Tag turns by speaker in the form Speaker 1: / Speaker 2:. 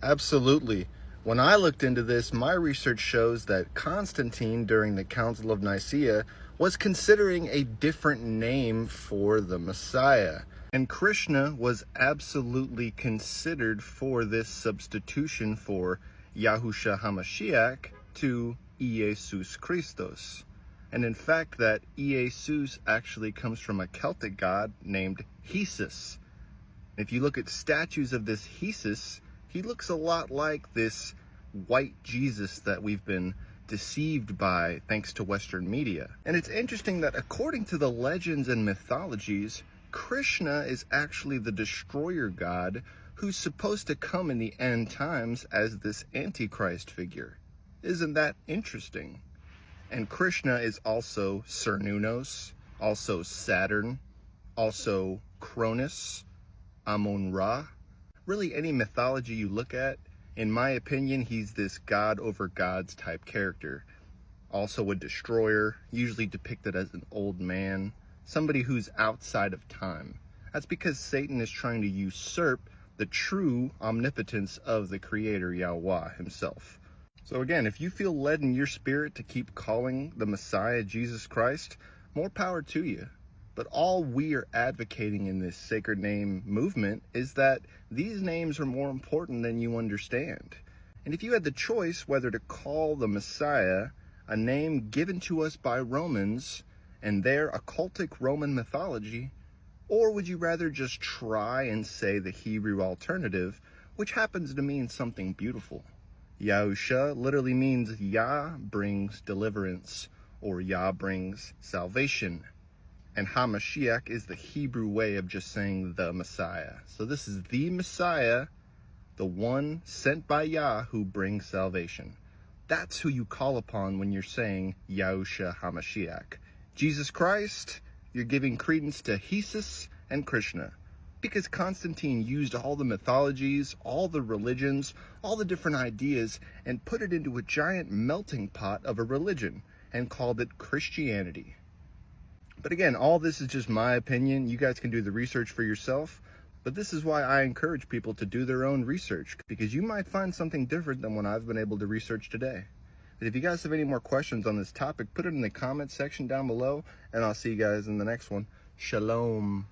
Speaker 1: Absolutely. When I looked into this, my research shows that Constantine, during the Council of Nicaea, was considering a different name for the Messiah. And Krishna was absolutely considered for this substitution for Yahusha HaMashiach to Jesus Christos. And in fact, that Jesus actually comes from a Celtic god named Hesus. If you look at statues of this Hesus, he looks a lot like this white Jesus that we've been deceived by thanks to Western media. And it's interesting that according to the legends and mythologies, Krishna is actually the destroyer god who's supposed to come in the end times as this Antichrist figure. Isn't that interesting? And Krishna is also Cernunnos, also Saturn, also Cronus, Amun-Ra. Really, any mythology you look at, in my opinion, he's this god over gods type character. Also a destroyer, usually depicted as an old man, somebody who's outside of time. That's because Satan is trying to usurp the true omnipotence of the creator Yahweh himself. So again, if you feel led in your spirit to keep calling the Messiah Jesus Christ, more power to you. But all we are advocating in this sacred name movement is that these names are more important than you understand. And if you had the choice whether to call the Messiah a name given to us by Romans and their occultic Roman mythology, or would you rather just try and say the Hebrew alternative, which happens to mean something beautiful? Yahusha literally means Yah brings deliverance, or Yah brings salvation. And HaMashiach is the Hebrew way of just saying the Messiah. So this is the Messiah, the one sent by Yah who brings salvation. That's who you call upon when you're saying Yahusha HaMashiach. Jesus Christ, you're giving credence to Hesus and Krishna. Because Constantine used all the mythologies, all the religions, all the different ideas, and put it into a giant melting pot of a religion and called it Christianity. But again, all this is just my opinion. You guys can do the research for yourself. But this is why I encourage people to do their own research, because you might find something different than what I've been able to research today. But if you guys have any more questions on this topic, put it in the comment section down below, and I'll see you guys in the next one. Shalom.